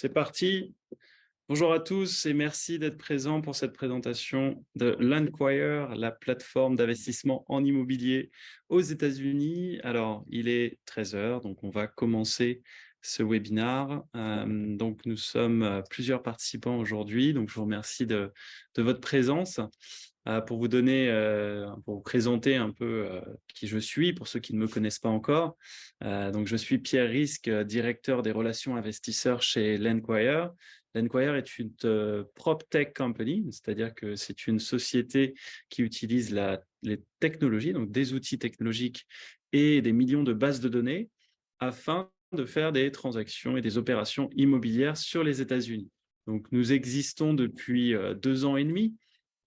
C'est parti. Bonjour à tous et merci d'être présents pour cette présentation de Landquire, la plateforme d'investissement en immobilier aux États-Unis. Alors, il est 13 heures, donc on va commencer ce webinaire. Donc, nous sommes plusieurs participants aujourd'hui, donc je vous remercie de votre présence. Pour vous donner, pour vous présenter un peu qui je suis, pour ceux qui ne me connaissent pas encore. Donc, je suis Pierre Risque, directeur des relations investisseurs chez Landquire. Landquire est une PropTech company, c'est-à-dire que c'est une société qui utilise les technologies, donc des outils technologiques et des millions de bases de données afin de faire des transactions et des opérations immobilières sur les États-Unis. Donc, nous existons depuis 2 ans et demi.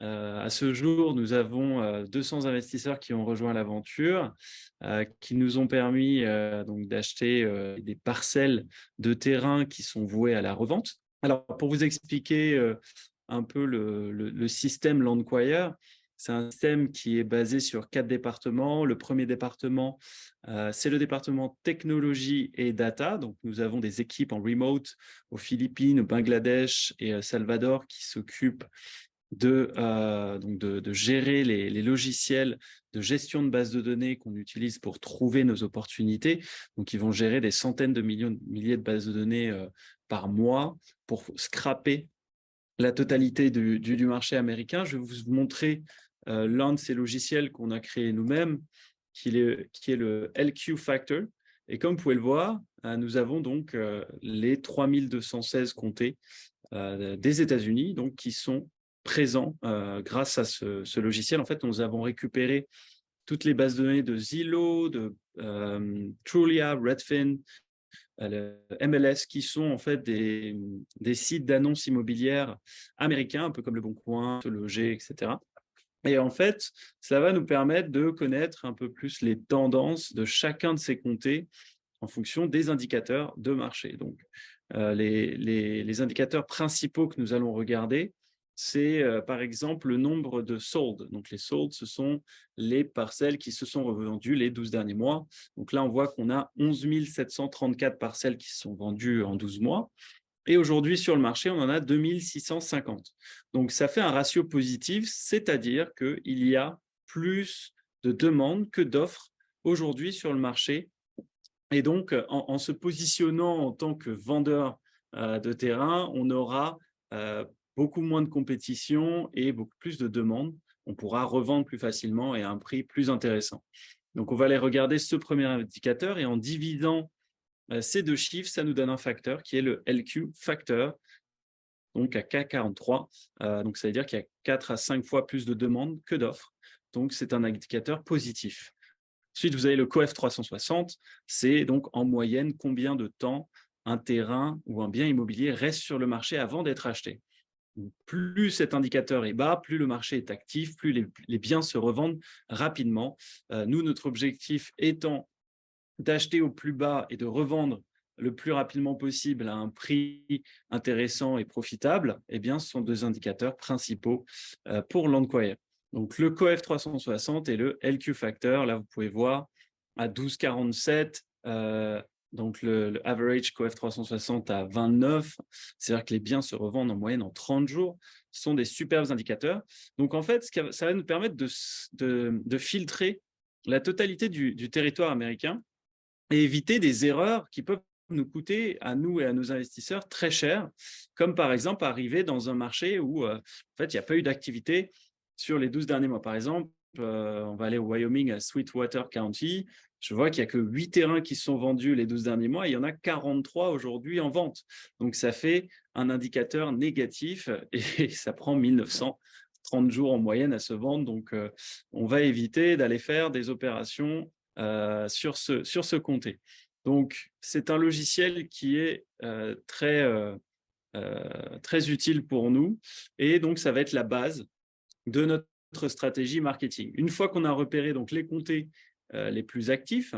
À ce jour, nous avons 200 investisseurs qui ont rejoint l'aventure, qui nous ont permis donc d'acheter des parcelles de terrain qui sont vouées à la revente. Alors, pour vous expliquer un peu le système Landquire, c'est un système qui est basé sur 4 départements. Le premier département, c'est le département technologie et data. Donc, nous avons des équipes en remote aux Philippines, au Bangladesh et au Salvador qui s'occupent de gérer les logiciels de gestion de bases de données qu'on utilise pour trouver nos opportunités. Donc, ils vont gérer des centaines de milliers de bases de données par mois pour scraper la totalité du marché américain. Je vais vous montrer l'un de ces logiciels qu'on a créé nous-mêmes, qui est le LQ Factor. Et comme vous pouvez le voir, nous avons donc les 3216 comtés des États-Unis, donc qui sont présents grâce à ce logiciel. En fait, nous avons récupéré toutes les bases de données de Zillow, de Trulia, Redfin, le MLS, qui sont en fait des sites d'annonces immobilières américains, un peu comme Le Bon Coin, Se Loger, etc. Et en fait, ça va nous permettre de connaître un peu plus les tendances de chacun de ces comtés en fonction des indicateurs de marché. Donc, les indicateurs principaux que nous allons regarder, c'est par exemple le nombre de sold. Donc, les sold, ce sont les parcelles qui se sont revendues les 12 derniers mois. Donc là, on voit qu'on a 11 734 parcelles qui se sont vendues en 12 mois. Et aujourd'hui, sur le marché, on en a 2650. Donc, ça fait un ratio positif, c'est-à-dire qu'il y a plus de demandes que d'offres aujourd'hui sur le marché. Et donc, en se positionnant en tant que vendeur de terrain, on aura beaucoup moins de compétition et beaucoup plus de demandes. On pourra revendre plus facilement et à un prix plus intéressant. Donc, on va aller regarder ce premier indicateur et en divisant ces deux chiffres, ça nous donne un facteur qui est le LQ factor, donc à K43. Donc, ça veut dire qu'il y a 4 à 5 fois plus de demandes que d'offres. Donc, c'est un indicateur positif. Ensuite, vous avez le COEF 360, c'est donc en moyenne combien de temps un terrain ou un bien immobilier reste sur le marché avant d'être acheté. Plus cet indicateur est bas, plus le marché est actif, plus les biens se revendent rapidement. Nous, notre objectif étant d'acheter au plus bas et de revendre le plus rapidement possible à un prix intéressant et profitable, eh bien, ce sont deux indicateurs principaux pour Landquire. Donc, le COEF 360 et le LQ Factor, là, vous pouvez voir à 12,47, donc le average COEF 360 à 29, c'est-à-dire que les biens se revendent en moyenne en 30 jours, ce sont des superbes indicateurs. Donc, en fait, ça va nous permettre de filtrer la totalité du territoire américain et éviter des erreurs qui peuvent nous coûter à nous et à nos investisseurs très cher, comme par exemple arriver dans un marché où en fait, il n'y a pas eu d'activité sur les 12 derniers mois. Par exemple, on va aller au Wyoming, à Sweetwater County. Je vois qu'il n'y a que 8 terrains qui sont vendus les 12 derniers mois et il y en a 43 aujourd'hui en vente. Donc, ça fait un indicateur négatif et ça prend 1930 jours en moyenne à se vendre. Donc, on va éviter d'aller faire des opérations sur ce comté. Donc, c'est un logiciel qui est très utile pour nous et donc ça va être la base de notre stratégie marketing. Une fois qu'on a repéré donc les comtés les plus actifs,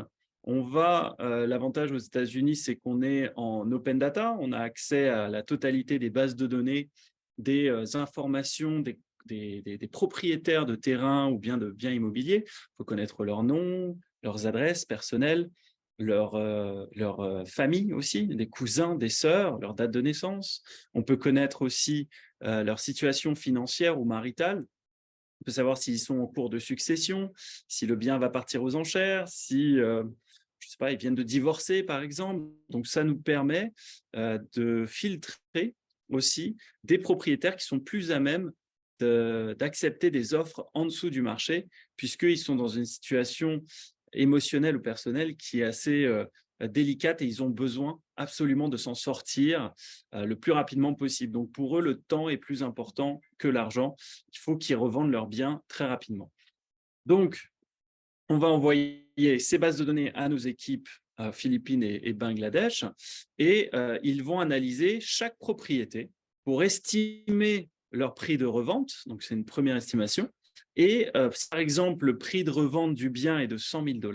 l'avantage aux États-Unis, c'est qu'on est en open data, on a accès à la totalité des bases de données, des informations, des propriétaires de terrains ou bien de biens immobiliers. Il faut connaître leur nom, leurs adresses personnelles. leur famille aussi, des cousins, des sœurs, leur date de naissance. On peut connaître aussi leur situation financière ou maritale. On peut savoir s'ils sont en cours de succession, si le bien va partir aux enchères, si, je sais pas, ils viennent de divorcer, par exemple. Donc, ça nous permet de filtrer aussi des propriétaires qui sont plus à même d'accepter des offres en dessous du marché, puisqu'ils sont dans une situation émotionnelle ou personnelle qui est assez délicate et ils ont besoin absolument de s'en sortir le plus rapidement possible. Donc, pour eux, le temps est plus important que l'argent. Il faut qu'ils revendent leurs biens très rapidement. Donc, on va envoyer ces bases de données à nos équipes Philippines et Bangladesh et ils vont analyser chaque propriété pour estimer leur prix de revente. Donc, c'est une première estimation. Et par exemple, le prix de revente du bien est de 100 000 $,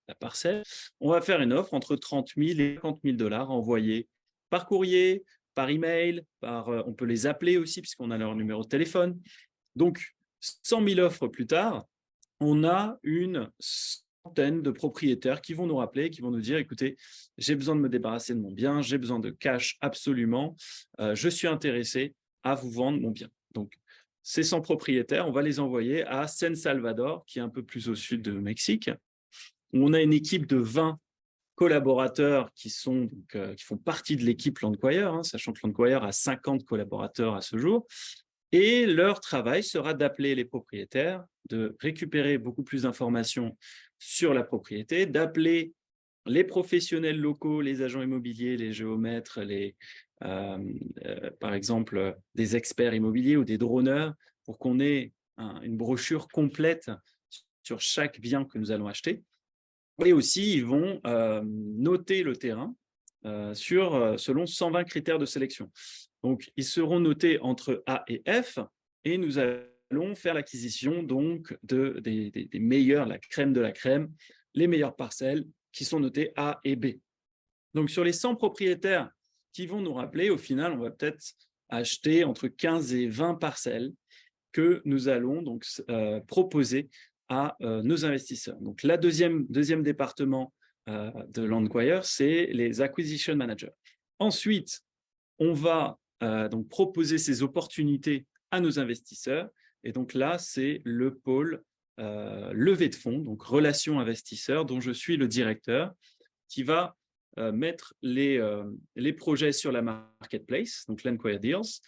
la parcelle. On va faire une offre entre 30 000 et 50 000 $ envoyée par courrier, par email, on peut les appeler aussi puisqu'on a leur numéro de téléphone. Donc, 100 000 offres plus tard, on a une centaine de propriétaires qui vont nous rappeler, qui vont nous dire, écoutez, j'ai besoin de me débarrasser de mon bien, j'ai besoin de cash absolument, je suis intéressé à vous vendre mon bien. Donc, ces 100 propriétaires, on va les envoyer à San Salvador, qui est un peu plus au sud de Mexique, où on a une équipe de 20 collaborateurs qui font partie de l'équipe Landquire, sachant que Landquire a 50 collaborateurs à ce jour. Et leur travail sera d'appeler les propriétaires, de récupérer beaucoup plus d'informations sur la propriété, d'appeler les professionnels locaux, les agents immobiliers, les géomètres, par exemple, des experts immobiliers ou des droneurs, pour qu'on ait une brochure complète sur chaque bien que nous allons acheter. Et aussi, ils vont noter le terrain selon 120 critères de sélection. Donc, ils seront notés entre A et F et nous allons faire l'acquisition donc des meilleurs, la crème de la crème, les meilleures parcelles qui sont notées A et B. Donc, sur les 100 propriétaires qui vont nous rappeler, au final, on va peut-être acheter entre 15 et 20 parcelles que nous allons donc proposer à nos investisseurs. Donc, la deuxième département de Landquire, c'est les acquisition managers. Ensuite, on va donc proposer ces opportunités à nos investisseurs. Et donc là, c'est le pôle levée de fonds, donc relations investisseurs, dont je suis le directeur, qui va mettre les projets sur la marketplace, donc Landquire Deals,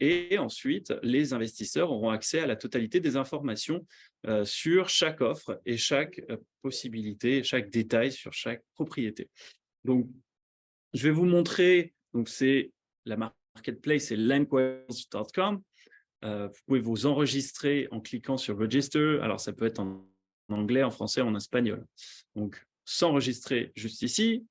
et ensuite, les investisseurs auront accès à la totalité des informations sur chaque offre et chaque possibilité, chaque détail sur chaque propriété. Donc, je vais vous montrer, donc c'est la marketplace, c'est landquires.com. Vous pouvez vous enregistrer en cliquant sur Register. Alors, ça peut être en anglais, en français, en espagnol. Donc, s'enregistrer juste ici.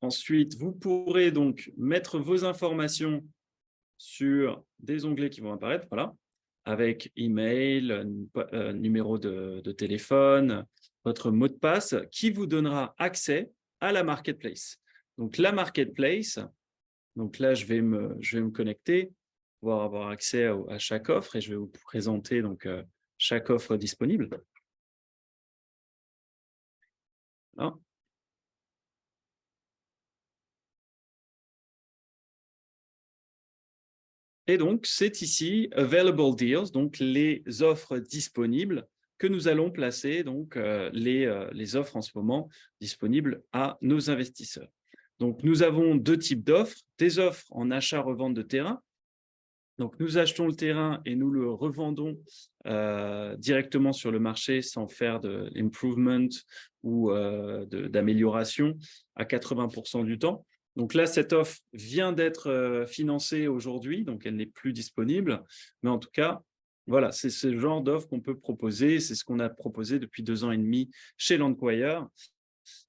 Ensuite, vous pourrez donc mettre vos informations sur des onglets qui vont apparaître, voilà, avec email, numéro de téléphone, votre mot de passe, qui vous donnera accès à la marketplace. Donc, la marketplace, donc là, je vais me connecter, pour avoir accès à chaque offre et je vais vous présenter donc, chaque offre disponible. Voilà. Et donc, c'est ici Available Deals, donc les offres disponibles que nous allons placer, donc les offres en ce moment disponibles à nos investisseurs. Donc, nous avons deux types d'offres, des offres en achat-revente de terrain. Donc, nous achetons le terrain et nous le revendons directement sur le marché sans faire d'improvement ou d'amélioration à 80% du temps. Donc là, cette offre vient d'être financée aujourd'hui, donc elle n'est plus disponible. Mais en tout cas, voilà, c'est ce genre d'offre qu'on peut proposer. C'est ce qu'on a proposé depuis 2 ans et demi chez Landquire.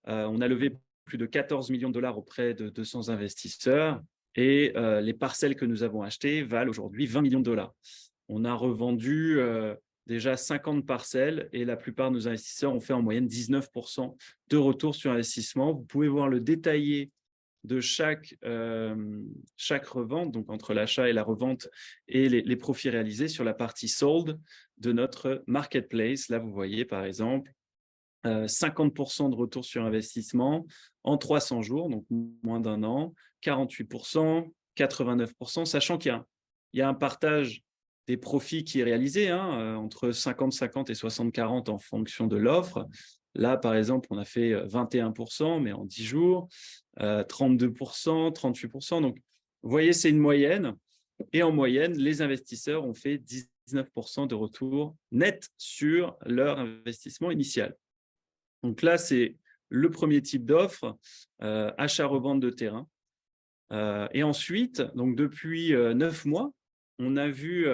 On a levé plus de 14 millions de dollars auprès de 200 investisseurs et les parcelles que nous avons achetées valent aujourd'hui 20 millions de dollars. On a revendu déjà 50 parcelles et la plupart de nos investisseurs ont fait en moyenne 19% de retour sur investissement. Vous pouvez voir le détaillé de chaque revente, donc entre l'achat et la revente et les profits réalisés sur la partie sold de notre marketplace. Là, vous voyez par exemple 50% de retour sur investissement en 300 jours, donc moins d'un an, 48%, 89%, sachant qu'il y a un partage des profits qui est réalisé entre 50-50 et 60-40 en fonction de l'offre. Là, par exemple, on a fait 21%, mais en 10 jours, 32%, 38%. Donc, vous voyez, c'est une moyenne. Et en moyenne, les investisseurs ont fait 19% de retour net sur leur investissement initial. Donc là, c'est le premier type d'offre, achat-revente de terrain. Et ensuite, donc depuis 9 mois, on a vu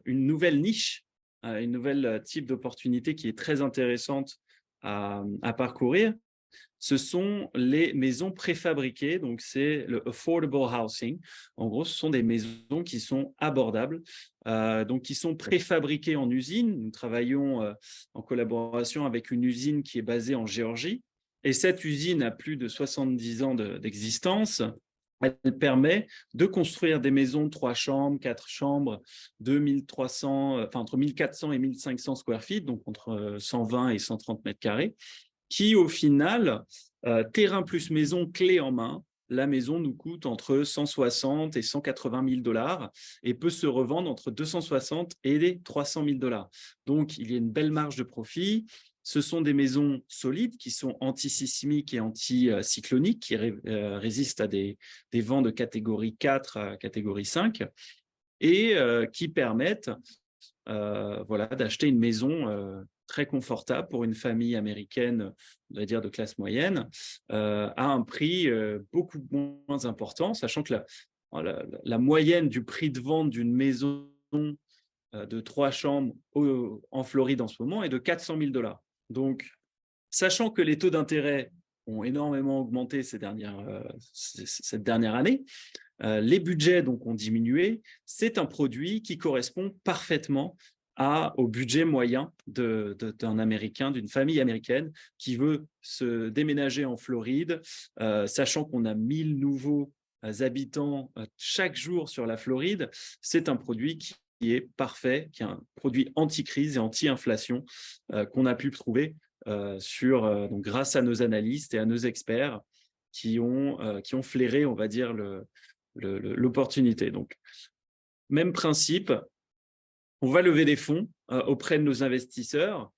une nouvelle niche, une nouvelle type d'opportunité qui est très intéressante à parcourir. Ce sont les maisons préfabriquées, donc c'est le affordable housing. En gros, ce sont des maisons qui sont abordables, donc qui sont préfabriquées en usine. Nous travaillons en collaboration avec une usine qui est basée en Géorgie. Et cette usine a plus de 70 ans d'existence. Elle permet de construire des maisons de 3 chambres, 4 chambres, de 1300, enfin entre 1400 et 1500 square feet, donc entre 120 et 130 mètres carrés, qui au final, terrain plus maison clé en main, la maison nous coûte entre 160 et 180 000 dollars et peut se revendre entre 260 et 300 000 dollars. Donc, il y a une belle marge de profit. Ce sont des maisons solides qui sont antisismiques et anticycloniques, qui résistent à des vents de catégorie 4 à catégorie 5 et qui permettent d'acheter une maison très confortable pour une famille américaine, on va dire de classe moyenne, à un prix beaucoup moins important, sachant que la moyenne du prix de vente d'une maison de 3 chambres en Floride en ce moment est de 400 000 dollars. Donc, sachant que les taux d'intérêt ont énormément augmenté cette dernière année, les budgets donc ont diminué. C'est un produit qui correspond parfaitement au budget moyen d'un Américain, d'une famille américaine qui veut se déménager en Floride, sachant qu'on a 1000 nouveaux habitants chaque jour sur la Floride. C'est un produit qui est parfait, qui est un produit anti-crise et anti-inflation qu'on a pu trouver donc grâce à nos analystes et à nos experts qui ont flairé, on va dire, l'opportunité. Donc, même principe, on va lever des fonds auprès de nos investisseurs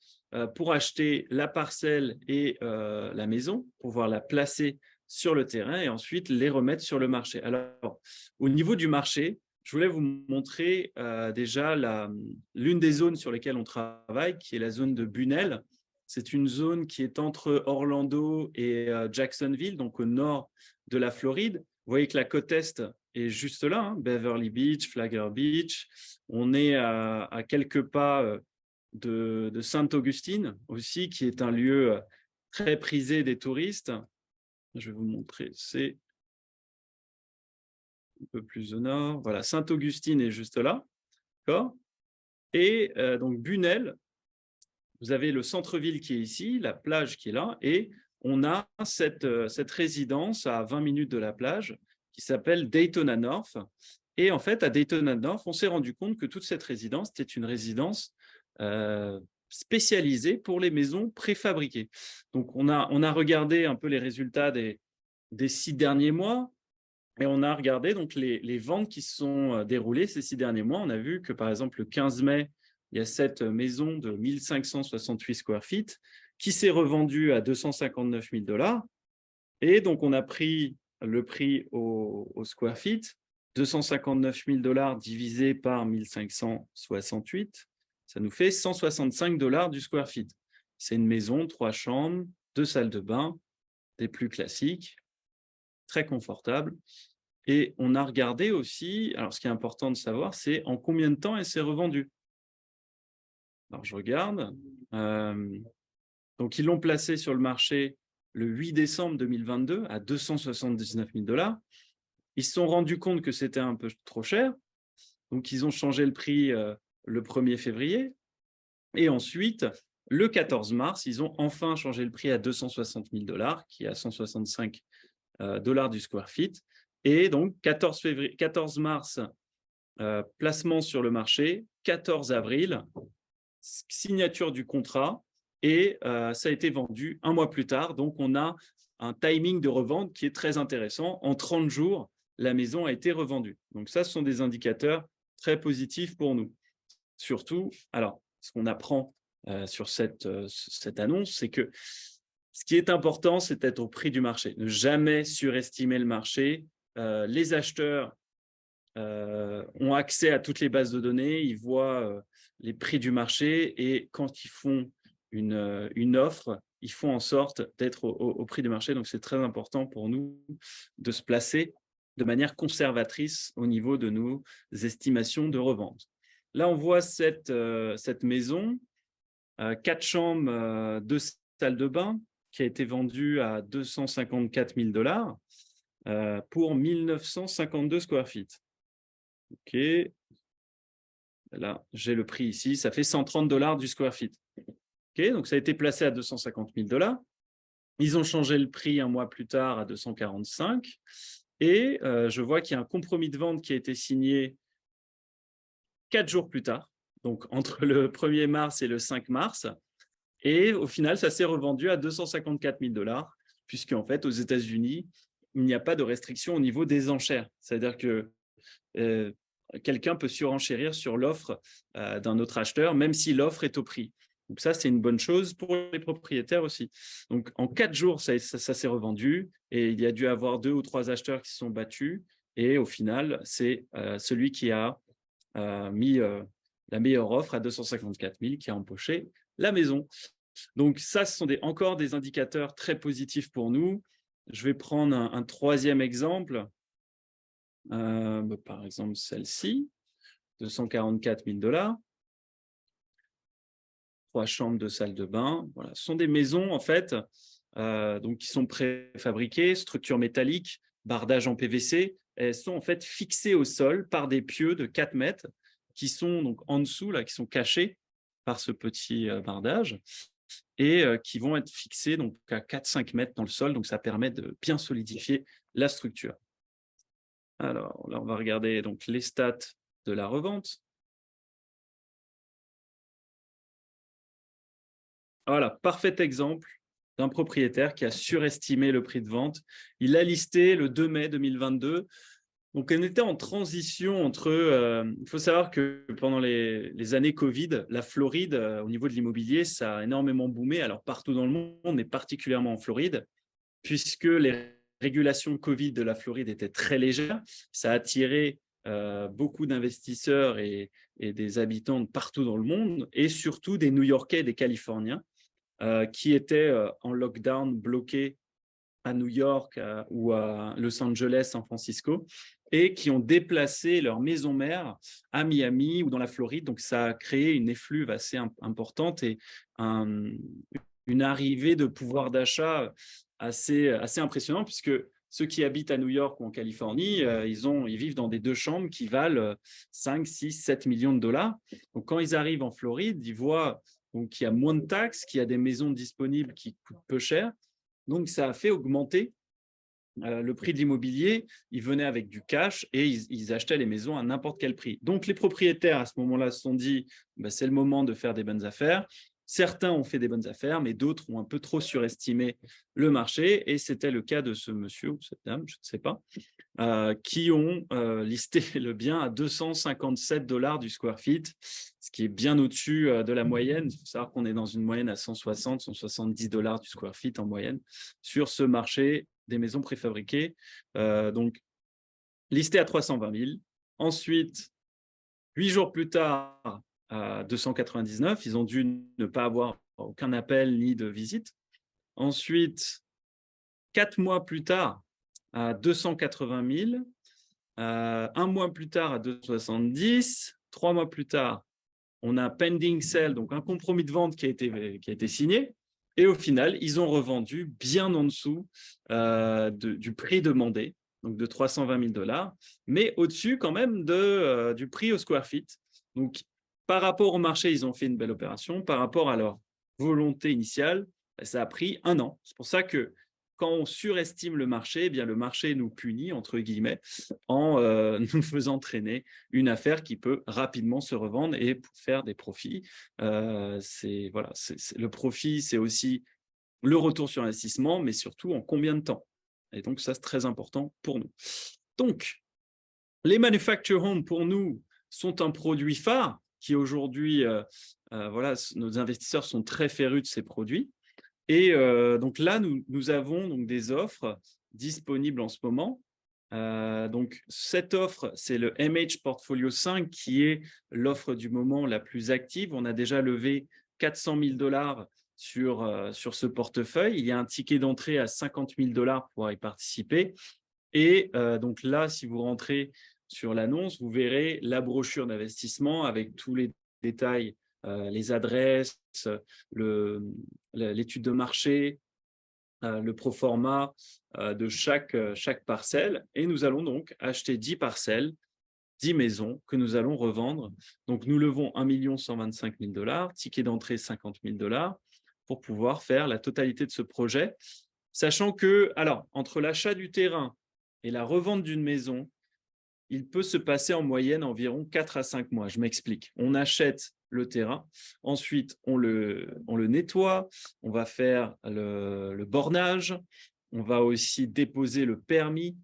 pour acheter la parcelle et la maison, pour pouvoir la placer sur le terrain et ensuite les remettre sur le marché. Alors, au niveau du marché, je voulais vous montrer déjà l'une des zones sur lesquelles on travaille, qui est la zone de Bunnell. C'est une zone qui est entre Orlando et Jacksonville, donc au nord de la Floride. Vous voyez que la côte est est juste là, Beverly Beach, Flagler Beach. On est à quelques pas de Sainte-Augustine aussi, qui est un lieu très prisé des touristes. Je vais vous montrer, c'est un peu plus au nord. Voilà, Sainte-Augustine est juste là. D'accord ? Et donc Bunnell, vous avez le centre-ville qui est ici, la plage qui est là, et on a cette résidence à 20 minutes de la plage qui s'appelle Daytona North. Et en fait, à Daytona North, on s'est rendu compte que toute cette résidence était une résidence spécialisée pour les maisons préfabriquées. Donc, on a regardé un peu les résultats des 6 derniers mois et on a regardé donc les ventes qui se sont déroulées ces 6 derniers mois. On a vu que, par exemple, le 15 mai, il y a cette maison de 1568 square feet qui s'est revendue à 259 000 dollars. Et donc, on a pris le prix au square feet, 259 000 dollars divisé par 1568, ça nous fait 165 dollars du square feet. C'est une maison, 3 chambres, 2 salles de bain, des plus classiques, très confortables. Et on a regardé aussi, alors ce qui est important de savoir, c'est en combien de temps elle s'est revendue. Alors, je regarde. Donc, ils l'ont placée sur le marché le 8 décembre 2022 à 279 000 dollars. Ils se sont rendus compte que c'était un peu trop cher. Donc, ils ont changé le prix le 1er février. Et ensuite, le 14 mars, ils ont enfin changé le prix à 260 000 dollars, qui est à 165 dollars du square feet. Et donc, 14 mars, placement sur le marché. 14 avril, signature du contrat et ça a été vendu un mois plus tard. Donc, on a un timing de revente qui est très intéressant. En 30 jours, la maison a été revendue. Donc, ça, ce sont des indicateurs très positifs pour nous. Surtout, alors, ce qu'on apprend sur cette annonce, c'est que ce qui est important, c'est d'être au prix du marché. Ne jamais surestimer le marché. Les acheteurs ont accès à toutes les bases de données, ils voient les prix du marché et quand ils font une offre, ils font en sorte d'être au prix du marché. Donc, c'est très important pour nous de se placer de manière conservatrice au niveau de nos estimations de revente. Là, on voit cette maison, 4 chambres, 2 salles de bain, qui a été vendue à 254 000 $ pour 1952 square feet. OK. Là, j'ai le prix ici. Ça fait 130 $ du square feet. OK, donc ça a été placé à 250 000 $. Ils ont changé le prix un mois plus tard à 245. Et je vois qu'il y a un compromis de vente qui a été signé 4 jours plus tard, donc entre le 1er mars et le 5 mars. Et au final, ça s'est revendu à 254 000 $, puisqu'en fait, aux États-Unis, il n'y a pas de restriction au niveau des enchères. C'est-à-dire que quelqu'un peut surenchérir sur l'offre d'un autre acheteur, même si l'offre est au prix. Donc ça, c'est une bonne chose pour les propriétaires aussi. Donc en 4 jours, ça s'est revendu et il y a dû avoir 2 ou 3 acheteurs qui se sont battus. Et au final, c'est celui qui a mis la meilleure offre à 254 000 qui a empoché la maison. Donc ça, ce sont encore des indicateurs très positifs pour nous. Je vais prendre un troisième exemple. Par exemple, celle-ci, 244 000 $. 3 chambres, 2 salles de bain. Voilà. Ce sont des maisons, en fait, donc, qui sont préfabriquées, structure métallique, bardage en PVC. Elles sont en fait fixées au sol par des pieux de 4 mètres qui sont donc en dessous, là, qui sont cachés par ce petit bardage et qui vont être fixés donc, à 4-5 mètres dans le sol. Donc, ça permet de bien solidifier la structure. Alors, là, on va regarder donc, les stats de la revente. Voilà, parfait exemple d'un propriétaire qui a surestimé le prix de vente. Il l'a listé le 2 mai 2022. Donc, on était en transition entre… il faut savoir que pendant les années Covid, la Floride, au niveau de l'immobilier, ça a énormément boomé. Alors, partout dans le monde, mais particulièrement en Floride, puisque les régulations Covid de la Floride étaient très légères. Ça a attiré beaucoup d'investisseurs et des habitants de partout dans le monde, et surtout des New-Yorkais et des Californiens qui étaient en lockdown, bloqués à New York ou à Los Angeles, San Francisco, et qui ont déplacé leur maison mère à Miami ou dans la Floride. Donc, ça a créé une effluve assez importante et une arrivée de pouvoir d'achat assez impressionnant, puisque ceux qui habitent à New York ou en Californie, ils vivent dans des 2 chambres qui valent 5, 6, 7 millions de $. Donc, quand ils arrivent en Floride, ils voient qu'il y a moins de taxes, qu'il y a des maisons disponibles qui coûtent peu cher. Donc, ça a fait augmenter le prix de l'immobilier. Ils venaient avec du cash et ils achetaient les maisons à n'importe quel prix. Donc, les propriétaires, à ce moment-là, se sont dit c'est le moment de faire des bonnes affaires. Certains ont fait des bonnes affaires, mais d'autres ont un peu trop surestimé le marché. Et c'était le cas de ce monsieur ou cette dame, je ne sais pas, qui ont listé le bien à 257 $ du square feet, ce qui est bien au-dessus de la moyenne. Il faut savoir qu'on est dans une moyenne à 160, 170 $ du square feet en moyenne sur ce marché des maisons préfabriquées. Donc, listé à 320 000. Ensuite, 8 jours plus tard, à 299, ils ont dû ne pas avoir aucun appel ni de visite. Ensuite, 4 mois plus tard, à 280 000. Un mois plus tard, à 270. 3 mois plus tard, on a un pending sale, donc un compromis de vente qui a été signé. Et au final, ils ont revendu bien en dessous du prix demandé, donc de 320 000 $, mais au-dessus quand même du prix au square feet. Donc, par rapport au marché, ils ont fait une belle opération. Par rapport à leur volonté initiale, ça a pris 1 an. C'est pour ça que quand on surestime le marché, eh bien, le marché nous punit, entre guillemets, en nous faisant traîner une affaire qui peut rapidement se revendre et faire des profits. Voilà, le profit, c'est aussi le retour sur investissement, mais surtout en combien de temps. Et donc, ça, c'est très important pour nous. Donc, les manufactured homes, pour nous, sont un produit phare qui aujourd'hui, voilà, nos investisseurs sont très férus de ces produits. Et donc là, nous avons donc des offres disponibles en ce moment. Donc, cette offre, c'est le MH Portfolio 5 qui est l'offre du moment la plus active. On a déjà levé 400 000 $ sur ce portefeuille. Il y a un ticket d'entrée à 50 000 $ pour pouvoir y participer. Et donc là, si vous rentrez sur l'annonce, vous verrez la brochure d'investissement avec tous les détails, les adresses, l'étude de marché, le proforma de chaque parcelle. Et nous allons donc acheter 10 parcelles, 10 maisons que nous allons revendre. Donc, nous levons 1 125 000 $, ticket d'entrée 50 000 $ pour pouvoir faire la totalité de ce projet. Sachant que, alors, entre l'achat du terrain et la revente d'une maison, il peut se passer en moyenne environ 4 à 5 mois. Je m'explique. On achète le terrain, ensuite on le nettoie, on va faire le bornage, on va aussi déposer le permis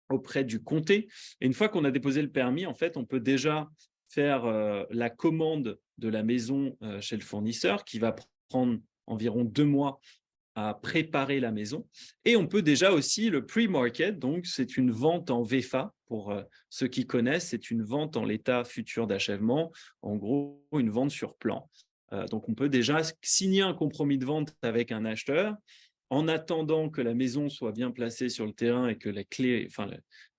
auprès du comté. Et une fois qu'on a déposé le permis, en fait, on peut déjà faire la commande de la maison chez le fournisseur qui va prendre environ 2 mois à préparer la maison. Et on peut déjà aussi le pre-market, donc c'est une vente en VFA, pour ceux qui connaissent, c'est une vente en l'état futur d'achèvement, en gros une vente sur plan. Donc on peut déjà signer un compromis de vente avec un acheteur en attendant que la maison soit bien placée sur le terrain et que la clé, enfin,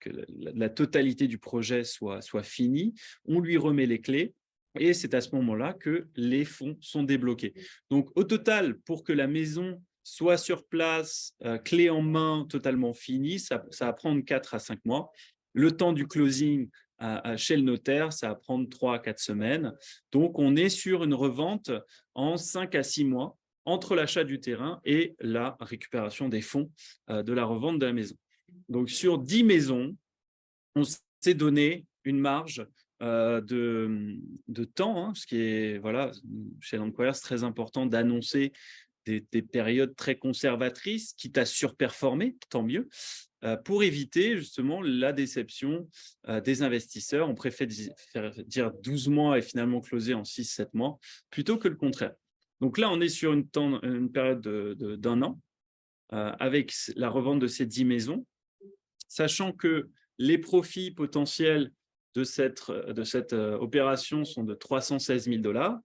que la totalité du projet soit finie. On lui remet les clés. Et c'est à ce moment-là que les fonds sont débloqués. Donc, au total, pour que la maison soit sur place, clé en main, totalement finie, ça va prendre 4 à 5 mois. Le temps du closing chez le notaire, ça va prendre 3 à 4 semaines. Donc, on est sur une revente en 5 à 6 mois entre l'achat du terrain et la récupération des fonds de la revente de la maison. Donc, sur 10 maisons, on s'est donné une marge de temps, ce qui est, voilà, chez l'Enquire, c'est très important d'annoncer des périodes très conservatrices, quitte à surperformer, tant mieux, pour éviter justement la déception des investisseurs. On préfère dire 12 mois et finalement closer en 6-7 mois, plutôt que le contraire. Donc là, on est sur une période d'1 an, avec la revente de ces 10 maisons, sachant que les profits potentiels de cette opération sont de 316 000 $,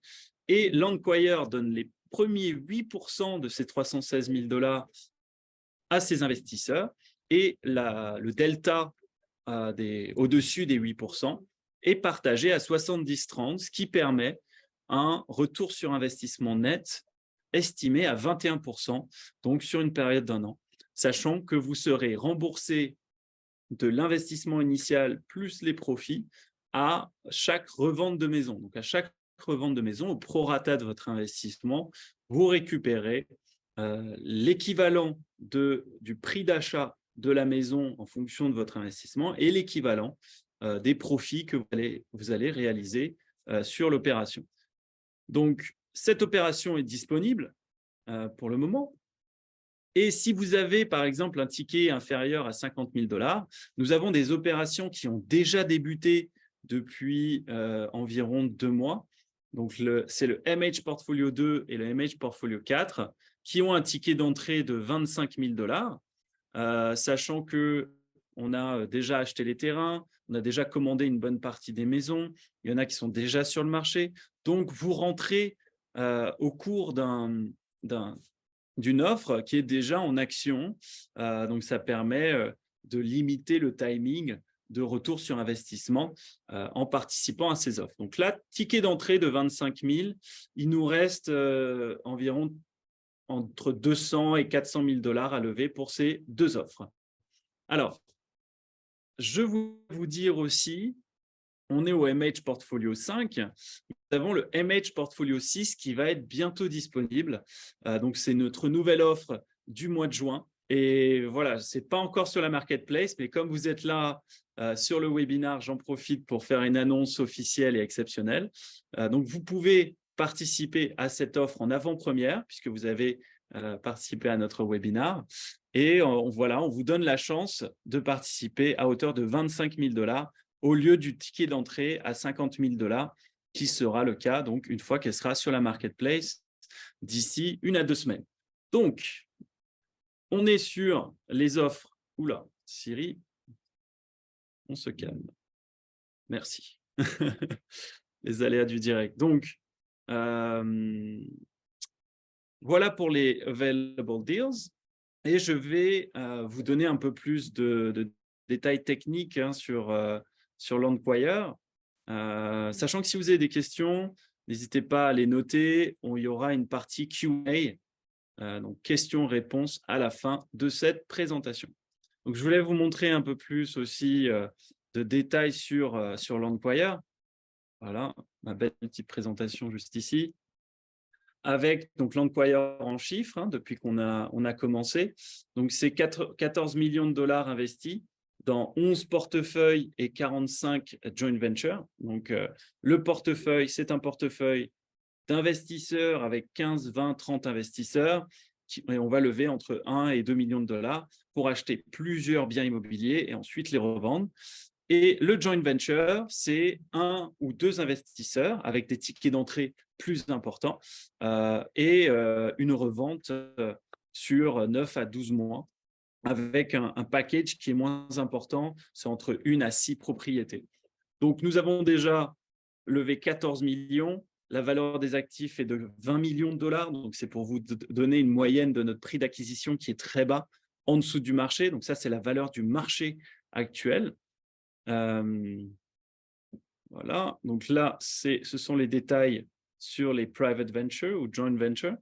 et l'Enquire donne les premiers 8% de ces 316 000 $ à ses investisseurs, et le delta au-dessus des 8% est partagé à 70-30, ce qui permet un retour sur investissement net estimé à 21%, donc sur une période d'1 an, sachant que vous serez remboursé de l'investissement initial plus les profits à chaque revente de maison. Donc, à chaque revente de maison, au prorata de votre investissement, vous récupérez l'équivalent du prix d'achat de la maison en fonction de votre investissement et l'équivalent des profits que vous allez réaliser sur l'opération. Donc, cette opération est disponible pour le moment. Et si vous avez, par exemple, un ticket inférieur à 50 000 $, nous avons des opérations qui ont déjà débuté depuis environ 2 mois. Donc, c'est le MH Portfolio 2 et le MH Portfolio 4 qui ont un ticket d'entrée de 25 000 $, sachant qu'on a déjà acheté les terrains, on a déjà commandé une bonne partie des maisons, il y en a qui sont déjà sur le marché. Donc, vous rentrez au cours d'une offre qui est déjà en action. Donc, ça permet de limiter le timing de retour sur investissement en participant à ces offres. Donc là, ticket d'entrée de 25 000, il nous reste environ entre 200 et 400 000 $ à lever pour ces 2 offres. Alors, je veux vous dire aussi, on est au MH Portfolio 5, nous avons le MH Portfolio 6 qui va être bientôt disponible. Donc, c'est notre nouvelle offre du mois de juin. Et voilà, ce n'est pas encore sur la marketplace, mais comme vous êtes là sur le webinar, j'en profite pour faire une annonce officielle et exceptionnelle. Donc, vous pouvez participer à cette offre en avant-première, puisque vous avez participé à notre webinar. Et voilà, on vous donne la chance de participer à hauteur de 25 000 $ au lieu du ticket d'entrée à 50 000 $, qui sera le cas donc une fois qu'elle sera sur la marketplace d'ici 1 à 2 semaines. Donc, on est sur les offres. Oula, Siri, on se calme. Merci. Les aléas du direct. Donc, voilà pour les available deals. Et je vais vous donner un peu plus de détails techniques sur Landquire. Sachant que si vous avez des questions, n'hésitez pas à les noter. Il y aura une partie Q&A, donc questions-réponses à la fin de cette présentation. Donc, je voulais vous montrer un peu plus aussi de détails sur Landquire. Voilà, ma belle petite présentation juste ici. Avec donc Landquire en chiffres, hein, depuis qu'on a commencé. Donc, c'est 14 millions de $ investis dans 11 portefeuilles et 45 joint ventures. Donc, le portefeuille, c'est un portefeuille d'investisseurs avec 15, 20, 30 investisseurs. Et on va lever entre 1 et 2 millions de $ pour acheter plusieurs biens immobiliers et ensuite les revendre. Et le joint venture, c'est 1 ou 2 investisseurs avec des tickets d'entrée plus importants et une revente sur 9 à 12 mois avec un package qui est moins important, c'est entre 1 à 6 propriétés. Donc, nous avons déjà levé 14 millions. La valeur des actifs est de 20 millions de $. Donc, c'est pour vous donner une moyenne de notre prix d'acquisition qui est très bas, en dessous du marché. Donc, ça, c'est la valeur du marché actuel. Voilà. Donc là, ce sont les détails sur les private ventures ou joint ventures.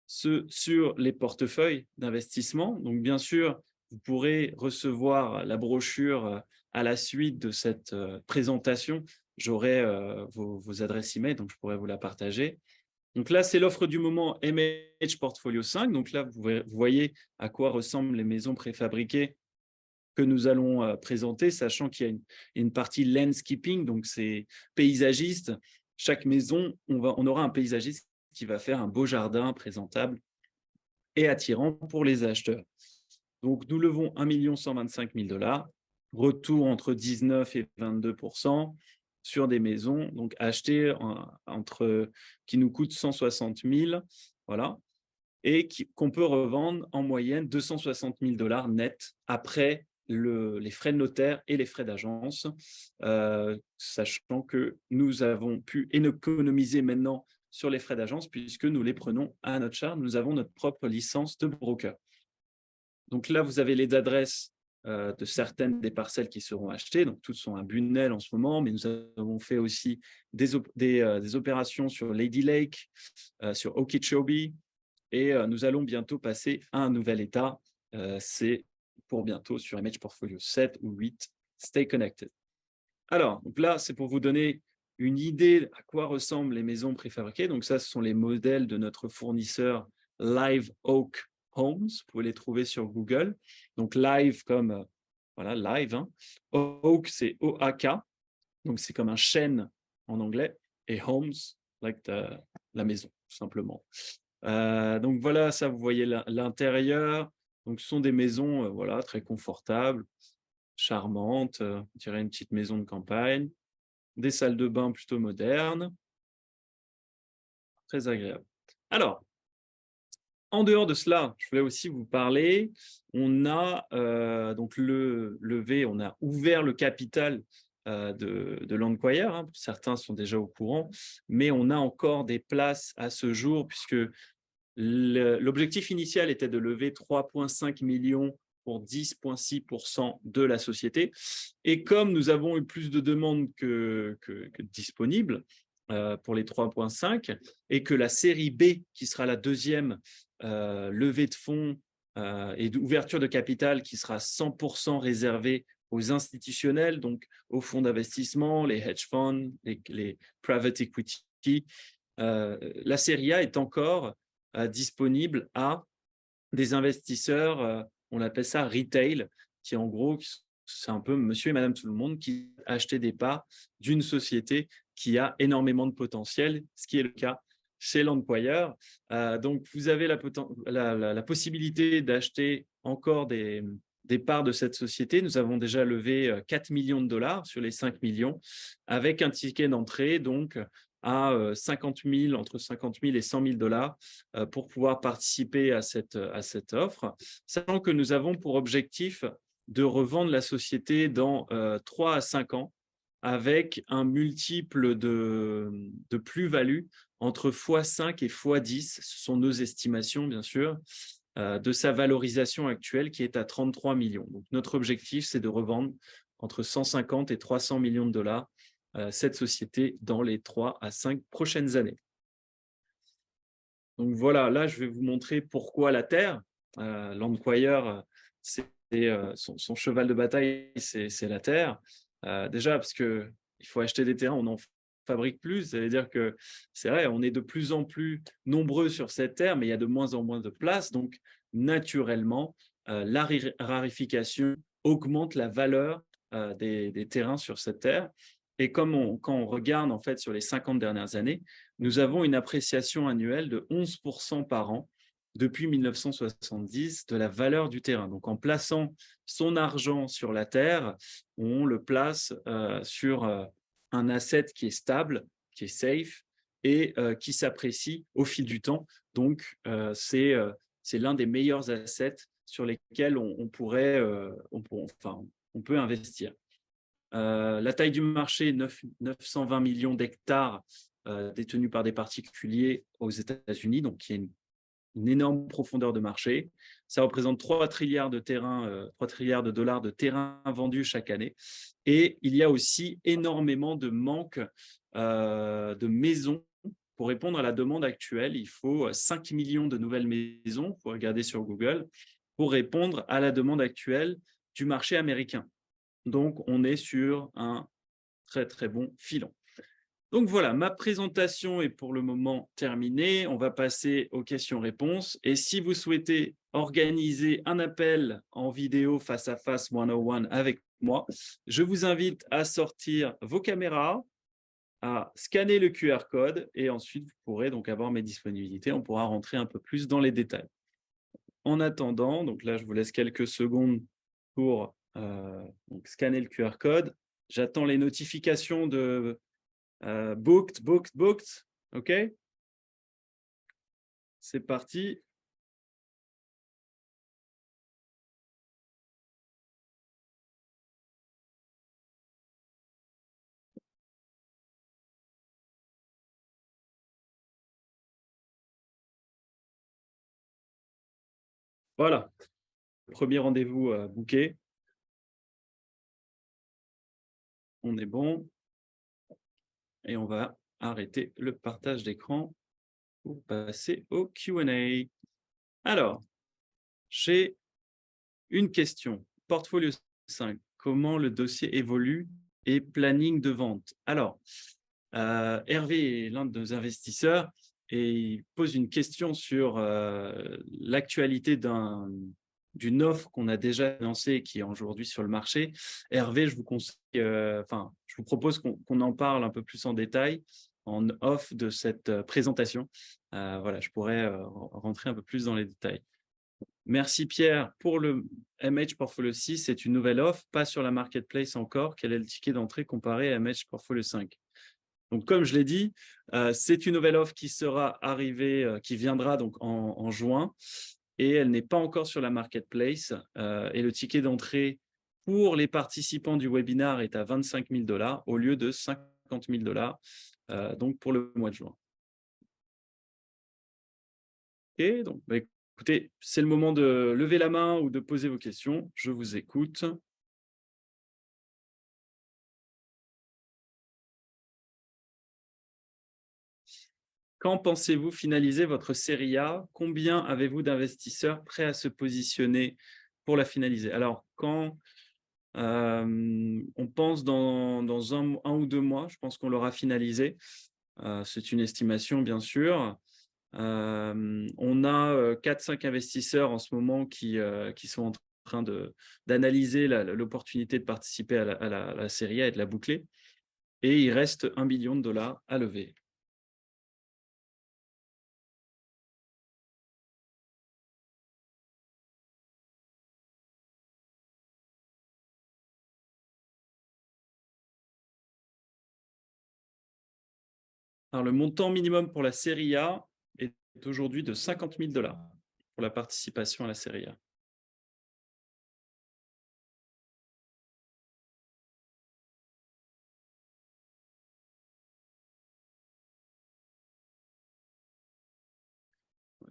Sur les portefeuilles d'investissement. Donc, bien sûr, vous pourrez recevoir la brochure à la suite de cette présentation. J'aurai vos adresses email, donc je pourrais vous la partager. Donc là, c'est l'offre du moment MH Portfolio 5. Donc là, vous voyez à quoi ressemblent les maisons préfabriquées que nous allons présenter, sachant qu'il y a une partie landscaping, donc c'est paysagiste. Chaque maison, on aura un paysagiste qui va faire un beau jardin présentable et attirant pour les acheteurs. Donc, nous levons 1 125 000 $, retour entre 19 et 22% sur des maisons donc achetées qui nous coûtent 160 000, voilà, et qu'on peut revendre en moyenne 260 000 $ net après les frais de notaire et les frais d'agence, sachant que nous avons pu économiser maintenant sur les frais d'agence puisque nous les prenons à notre charge. Nous avons notre propre licence de broker. Donc là, vous avez les adresses de certaines des parcelles qui seront achetées. Donc, toutes sont à Bunel en ce moment, mais nous avons fait aussi des opérations sur Lady Lake, sur Okeechobee, et nous allons bientôt passer à un nouvel état. C'est pour bientôt sur MH Portfolio 7 ou 8. Stay connected. Alors, donc là, c'est pour vous donner une idée à quoi ressemblent les maisons préfabriquées. Donc ça, ce sont les modèles de notre fournisseur Live Oak Homes. Vous pouvez les trouver sur Google. Donc Live comme, voilà, Live. Hein. Oak, c'est O-A-K. Donc c'est comme un chêne en anglais. Et Homes, like la maison, tout simplement. Donc voilà, ça, vous voyez l'intérieur. Donc ce sont des maisons voilà, très confortables, charmantes, on dirait une petite maison de campagne, des salles de bain plutôt modernes, très agréable. Alors, en dehors de cela, je voulais aussi vous parler, on a donc on a ouvert le capital de Landquire, hein, certains sont déjà au courant, mais on a encore des places à ce jour puisque l'objectif initial était de lever 3,5 millions pour 10,6% de la société. Et comme nous avons eu plus de demandes que disponibles pour les 3,5 et que la série B, qui sera la deuxième levée de fonds et d'ouverture de capital qui sera 100% réservée aux institutionnels, donc aux fonds d'investissement, les hedge funds, les private equity, la série A est encore disponible à des investisseurs, on appelle ça retail, qui en gros, c'est un peu monsieur et madame tout le monde qui achetaient des parts d'une société qui a énormément de potentiel, ce qui est le cas chez l'employeur. Donc, vous avez la possibilité d'acheter encore des parts de cette société. Nous avons déjà levé 4 millions de dollars sur les 5 millions avec un ticket d'entrée donc à 50 000, entre 50 000 et 100 000 dollars pour pouvoir participer à cette offre, sachant que nous avons pour objectif de revendre la société dans 3 à 5 ans avec un multiple de plus-value entre x5 et x10, ce sont nos estimations bien sûr, de sa valorisation actuelle qui est à 33 millions. Donc, notre objectif, c'est de revendre entre 150 et 300 millions de dollars cette société dans les 3 à 5 prochaines années. Donc voilà, là, je vais vous montrer pourquoi la terre. L'Endquire, son cheval de bataille, c'est la terre. Déjà, parce qu'il faut acheter des terrains, on n'en fabrique plus. Ça veut dire que c'est vrai, on est de plus en plus nombreux sur cette terre, mais il y a de moins en moins de place. Donc, naturellement, la rarification augmente la valeur des terrains sur cette terre. Et quand on regarde en fait sur les 50 dernières années, nous avons une appréciation annuelle de 11% par an depuis 1970 de la valeur du terrain. Donc, en plaçant son argent sur la terre, on le place sur un asset qui est stable, qui est safe et qui s'apprécie au fil du temps. Donc, c'est l'un des meilleurs assets sur lesquels on peut investir. La taille du marché, 920 millions d'hectares détenus par des particuliers aux États-Unis, donc qui est une énorme profondeur de marché. Ça représente 3 trilliards de dollars de terrain vendus chaque année. Et il y a aussi énormément de manque de maisons. Pour répondre à la demande actuelle, il faut 5 millions de nouvelles maisons, pour regarder sur Google, pour répondre à la demande actuelle du marché américain. Donc, on est sur un très, très bon filon. Donc voilà, ma présentation est pour le moment terminée. On va passer aux questions-réponses. Et si vous souhaitez organiser un appel en vidéo face à face 101 avec moi, je vous invite à sortir vos caméras, à scanner le QR code et ensuite vous pourrez donc avoir mes disponibilités. On pourra rentrer un peu plus dans les détails. En attendant, donc là, je vous laisse quelques secondes pour donc scanner le QR code. J'attends les notifications de booked. OK? C'est parti. Voilà. Premier rendez-vous booké. On est bon. Et on va arrêter le partage d'écran pour passer au Q&A. Alors, j'ai une question. Portfolio 5, comment le dossier évolue et planning de vente? Alors, Hervé est l'un de nos investisseurs et il pose une question sur l'actualité d'une offre qu'on a déjà lancée et qui est aujourd'hui sur le marché. Hervé, je vous conseille, je vous propose qu'on en parle un peu plus en détail en off de cette présentation. Voilà, je pourrais rentrer un peu plus dans les détails. Merci Pierre. Pour le MH Portfolio 6, c'est une nouvelle offre, pas sur la marketplace encore. Quel est le ticket d'entrée comparé à MH Portfolio 5? Donc, comme je l'ai dit, c'est une nouvelle offre qui sera arrivée, qui viendra donc en juin et elle n'est pas encore sur la marketplace. Et le ticket d'entrée pour les participants du webinaire est à 25 000 dollars au lieu de 50 000 dollars donc pour le mois de juin. Ok, donc écoutez, c'est le moment de lever la main ou de poser vos questions. Je vous écoute. Quand pensez-vous finaliser votre série A? Combien avez-vous d'investisseurs prêts à se positionner pour la finaliser? Alors, quand on pense dans un ou 2 mois, je pense qu'on l'aura finalisé. C'est une estimation, bien sûr. On a 4-5 investisseurs en ce moment qui sont en train d'analyser l'opportunité de participer à la série A et de la boucler. Et il reste $1 billion à lever. Alors, le montant minimum pour la série A est aujourd'hui de $50 000 pour la participation à la série A.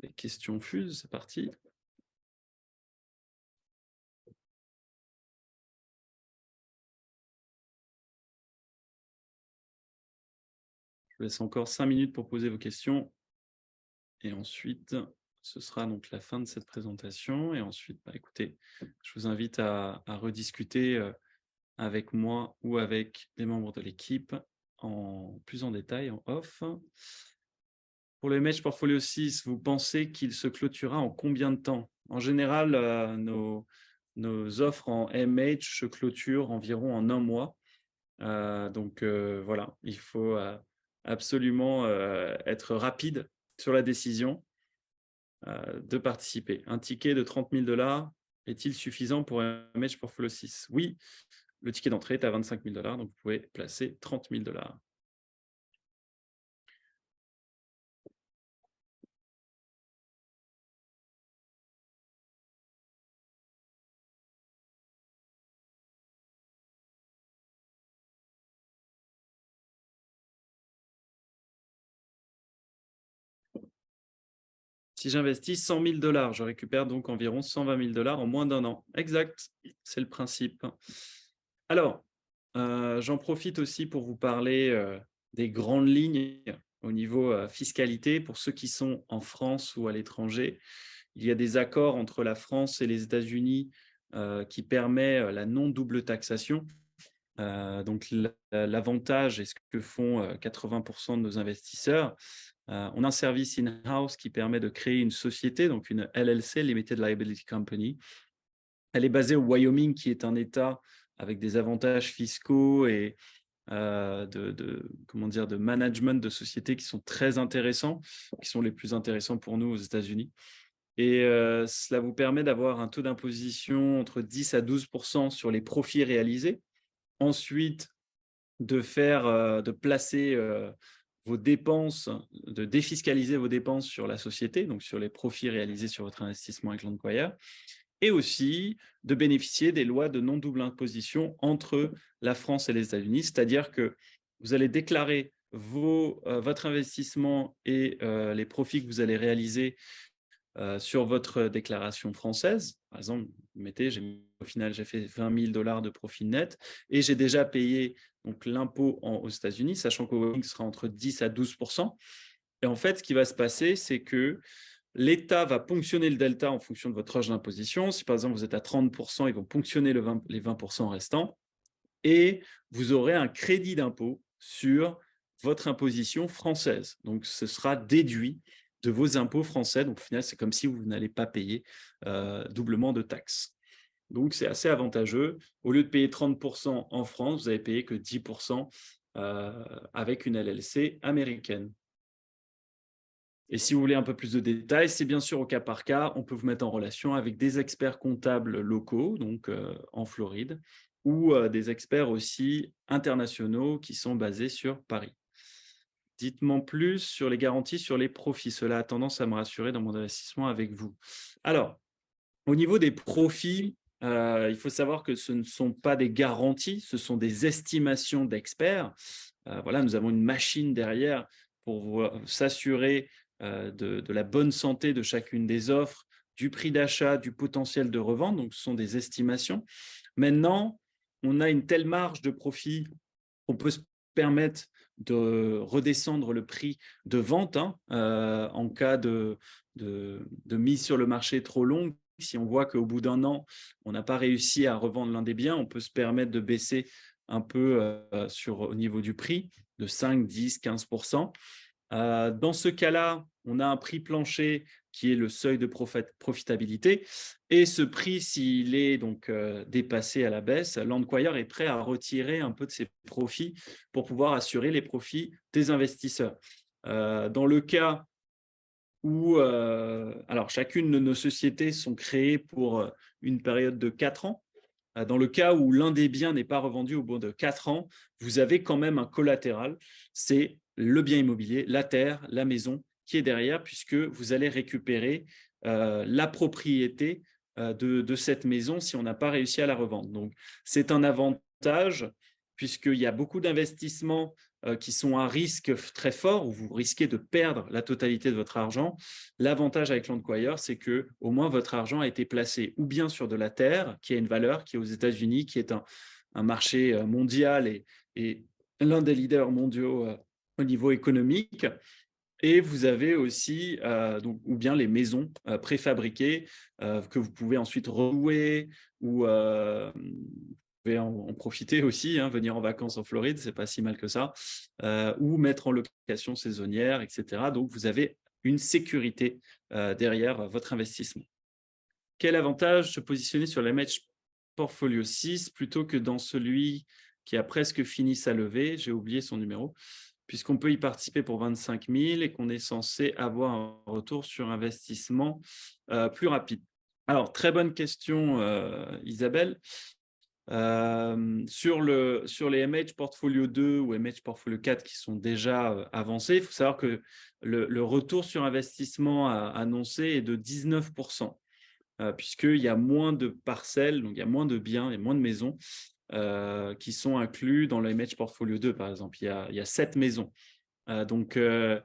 Les questions fusent, c'est parti. Je vous laisse encore 5 minutes pour poser vos questions. Et ensuite, ce sera donc la fin de cette présentation. Et ensuite, écoutez, je vous invite à rediscuter avec moi ou avec des membres de l'équipe plus en détail, en off. Pour le MH Portfolio 6, vous pensez qu'il se clôturera en combien de temps? En général, nos offres en MH se clôturent environ en 1 mois. Donc voilà, il faut absolument être rapide sur la décision de participer. Un ticket de $30 000 est-il suffisant pour un MH Portfolio 6? Oui, le ticket d'entrée est à $25 000, donc vous pouvez placer $30 000. Si j'investis $100 000, je récupère donc environ $120 000 en moins d'1 an. Exact, c'est le principe. Alors, j'en profite aussi pour vous parler des grandes lignes au niveau fiscalité. Pour ceux qui sont en France ou à l'étranger, il y a des accords entre la France et les États-Unis qui permettent la non-double taxation. Donc, l'avantage, et ce que font 80% de nos investisseurs, on a un service in-house qui permet de créer une société, donc une LLC, Limited Liability Company. Elle est basée au Wyoming, qui est un État avec des avantages fiscaux et de management de sociétés qui sont très intéressants, qui sont les plus intéressants pour nous aux États-Unis. Et cela vous permet d'avoir un taux d'imposition entre 10 à 12% sur les profits réalisés. Ensuite, de placer vos dépenses, de défiscaliser vos dépenses sur la société, donc sur les profits réalisés sur votre investissement avec l'employeur, et aussi de bénéficier des lois de non-double imposition entre la France et les États-Unis, c'est-à-dire que vous allez déclarer votre investissement et les profits que vous allez réaliser sur votre déclaration française. Par exemple, vous mettez, au final, j'ai fait $20 000 de profit net et j'ai déjà payé donc l'impôt aux États-Unis, sachant qu'au Wyoming sera entre 10 à 12%. Et en fait, ce qui va se passer, c'est que l'État va ponctionner le delta en fonction de votre âge d'imposition. Si par exemple vous êtes à 30%, ils vont ponctionner les 20% restants et vous aurez un crédit d'impôt sur votre imposition française. Donc, ce sera déduit de vos impôts français. Donc, au final, c'est comme si vous n'allez pas payer doublement de taxes. Donc, c'est assez avantageux. Au lieu de payer 30% en France, vous n'avez payé que 10% avec une LLC américaine. Et si vous voulez un peu plus de détails, c'est bien sûr au cas par cas. On peut vous mettre en relation avec des experts comptables locaux, donc en Floride, ou des experts aussi internationaux qui sont basés sur Paris. Dites-moi plus sur les garanties sur les profits. Cela a tendance à me rassurer dans mon investissement avec vous. Alors, au niveau des profits, il faut savoir que ce ne sont pas des garanties, ce sont des estimations d'experts. Voilà, nous avons une machine derrière pour s'assurer de la bonne santé de chacune des offres, du prix d'achat, du potentiel de revente. Donc, ce sont des estimations. Maintenant, on a une telle marge de profit qu'on peut se permettre de redescendre le prix de vente en cas de mise sur le marché trop longue. Si on voit qu'au bout d'1 an, on n'a pas réussi à revendre l'un des biens, on peut se permettre de baisser un peu au niveau du prix de 5, 10, 15%. Dans ce cas-là, on a un prix plancher qui est le seuil de profitabilité. Et ce prix, s'il est donc dépassé à la baisse, l'enquire est prêt à retirer un peu de ses profits pour pouvoir assurer les profits des investisseurs. Dans le cas où, alors chacune de nos sociétés sont créées pour une période de 4 ans. Dans le cas où l'un des biens n'est pas revendu au bout de 4 ans, vous avez quand même un collatéral, c'est le bien immobilier, la terre, la maison qui est derrière, puisque vous allez récupérer la propriété de cette maison si on n'a pas réussi à la revendre. Donc, c'est un avantage, puisqu'il y a beaucoup d'investissements qui sont à risque très fort, où vous risquez de perdre la totalité de votre argent. L'avantage avec l'Enquire, c'est que au moins votre argent a été placé ou bien sur de la terre, qui a une valeur, qui est aux États-Unis, qui est un marché mondial et l'un des leaders mondiaux au niveau économique. Et vous avez aussi donc, ou bien les maisons préfabriquées que vous pouvez ensuite relouer ou vous pouvez en profiter aussi, hein, venir en vacances en Floride, c'est pas si mal que ça, ou mettre en location saisonnière, etc. Donc, vous avez une sécurité derrière votre investissement. Quel avantage se positionner sur la Match Portfolio 6 plutôt que dans celui qui a presque fini sa levée? J'ai oublié son numéro. Puisqu'on peut y participer pour 25 000 et qu'on est censé avoir un retour sur investissement plus rapide. Alors, très bonne question, Isabelle. Sur les MH Portfolio 2 ou MH Portfolio 4 qui sont déjà avancés, il faut savoir que le retour sur investissement annoncé est de 19%, puisqu'il y a moins de parcelles, donc il y a moins de biens et moins de maisons qui sont inclus dans le MH Portfolio 2, par exemple. Il y a 7 maisons. Donc, ce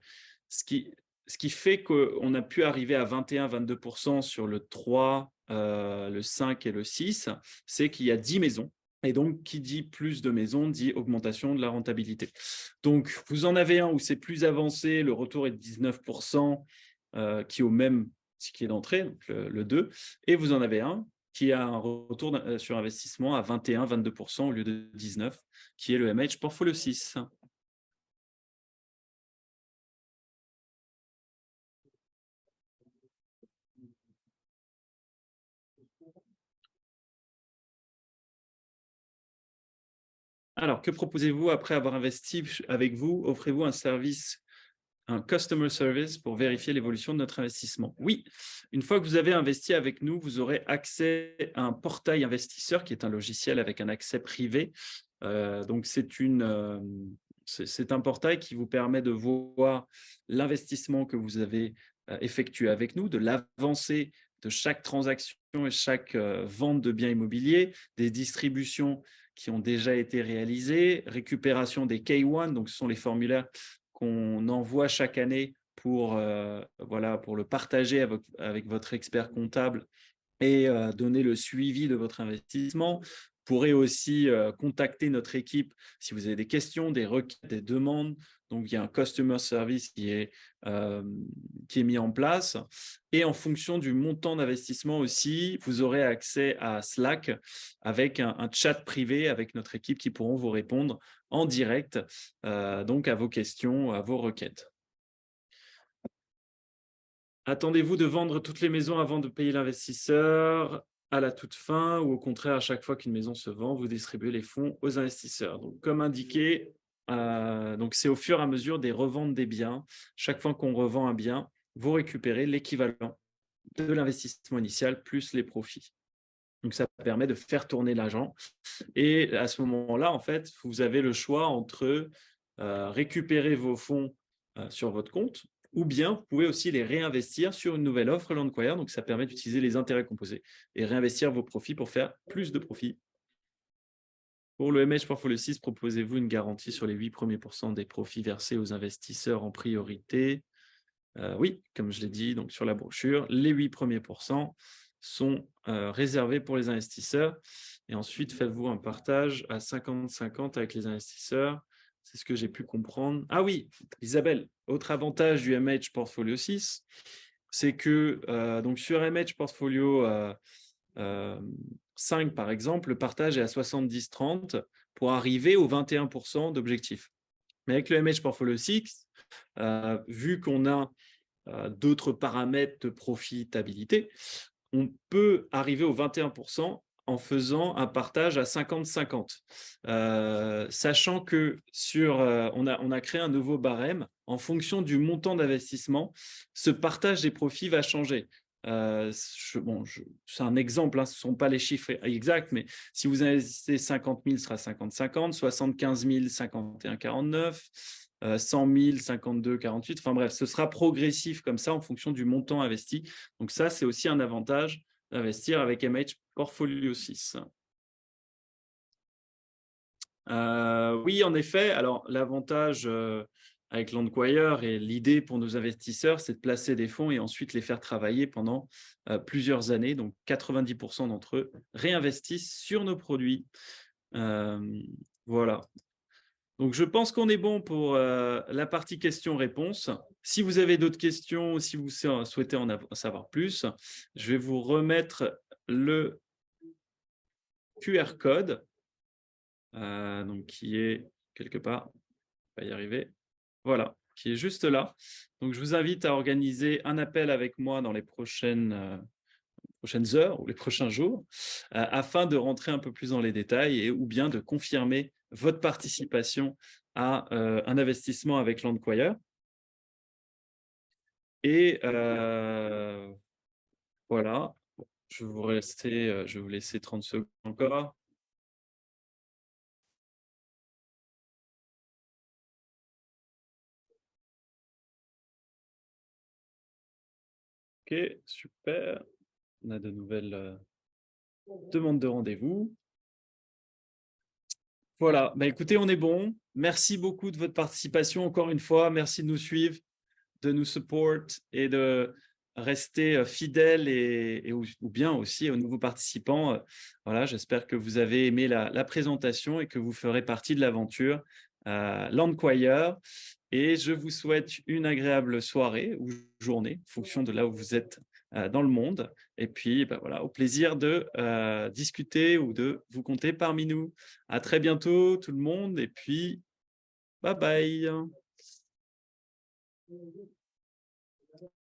qui fait qu'on a pu arriver à 21-22% sur le 3, le 5 et le 6, c'est qu'il y a 10 maisons. Et donc, qui dit plus de maisons, dit augmentation de la rentabilité. Donc, vous en avez un où c'est plus avancé, le retour est de 19%, qui est au même ticket d'entrée, donc le 2, et vous en avez un qui a un retour sur investissement à 21-22% au lieu de 19%, qui est le MH Portfolio 6. Alors, que proposez-vous après avoir investi avec vous? Offrez-vous un service, un customer service pour vérifier l'évolution de notre investissement? Oui, une fois que vous avez investi avec nous, vous aurez accès à un portail investisseur qui est un logiciel avec un accès privé. Donc, c'est un portail qui vous permet de voir l'investissement que vous avez effectué avec nous, de l'avancée de chaque transaction et chaque vente de biens immobiliers, des distributions qui ont déjà été réalisées, récupération des K1, donc ce sont les formulaires qu'on envoie chaque année pour, voilà, pour le partager avec votre expert comptable et donner le suivi de votre investissement. Vous pourrez aussi contacter notre équipe si vous avez des questions, des requêtes, des demandes. Donc, il y a un customer service qui est mis en place. Et en fonction du montant d'investissement aussi, vous aurez accès à Slack avec un chat privé avec notre équipe qui pourront vous répondre en direct donc à vos questions, à vos requêtes. Attendez-vous de vendre toutes les maisons avant de payer l'investisseur à la toute fin ou au contraire, à chaque fois qu'une maison se vend, vous distribuez les fonds aux investisseurs? Donc, comme indiqué, donc c'est au fur et à mesure des reventes des biens. Chaque fois qu'on revend un bien, vous récupérez l'équivalent de l'investissement initial plus les profits. Donc, ça permet de faire tourner l'argent. Et à ce moment-là, en fait, vous avez le choix entre récupérer vos fonds sur votre compte ou bien vous pouvez aussi les réinvestir sur une nouvelle offre Landquire. Donc, ça permet d'utiliser les intérêts composés et réinvestir vos profits pour faire plus de profits. Pour le MH Portfolio 6, proposez-vous une garantie sur les 8 premiers pourcents des profits versés aux investisseurs en priorité? Oui, comme je l'ai dit donc sur la brochure, les 8 premiers pourcents sont réservés pour les investisseurs. Et ensuite, faites-vous un partage à 50-50 avec les investisseurs. C'est ce que j'ai pu comprendre. Ah oui, Isabelle, autre avantage du MH Portfolio 6, c'est que donc sur MH Portfolio 5, par exemple, le partage est à 70-30 pour arriver aux 21% d'objectif. Mais avec le MH Portfolio 6, vu qu'on a d'autres paramètres de profitabilité, on peut arriver au 21% en faisant un partage à 50-50. Sachant que on a créé un nouveau barème en fonction du montant d'investissement, ce partage des profits va changer. C'est un exemple, hein, ce ne sont pas les chiffres exacts, mais si vous investissez 50 000, ce sera 50-50, 75 000, 51-49, 100 000, 52-48. Enfin bref, ce sera progressif comme ça en fonction du montant investi. Donc ça, c'est aussi un avantage d'investir avec MH Portfolio 6. Oui, en effet. Alors, l'avantage avec Landquire et l'idée pour nos investisseurs, c'est de placer des fonds et ensuite les faire travailler pendant plusieurs années. Donc, 90% d'entre eux réinvestissent sur nos produits. Voilà. Donc, je pense qu'on est bon pour la partie questions-réponses. Si vous avez d'autres questions ou si vous souhaitez en savoir plus, je vais vous remettre le QR code, donc qui est quelque part, on va y arriver, voilà, qui est juste là. Donc, je vous invite à organiser un appel avec moi dans les prochaines heures ou les prochains jours, afin de rentrer un peu plus dans les détails et ou bien de confirmer votre participation à un investissement avec Landquire. Et voilà, je vais vous laisser 30 secondes encore. Ok, super. On a de nouvelles demandes de rendez-vous. Voilà, bah, écoutez, on est bon. Merci beaucoup de votre participation encore une fois. Merci de nous suivre, de nous support et de rester fidèles ou bien aussi aux nouveaux participants. Voilà, j'espère que vous avez aimé la présentation et que vous ferez partie de l'aventure Landquire. Et je vous souhaite une agréable soirée ou journée, en fonction de là où vous êtes dans le monde. Et puis, bah, voilà, au plaisir de discuter ou de vous compter parmi nous. À très bientôt, tout le monde. Et puis, bye bye.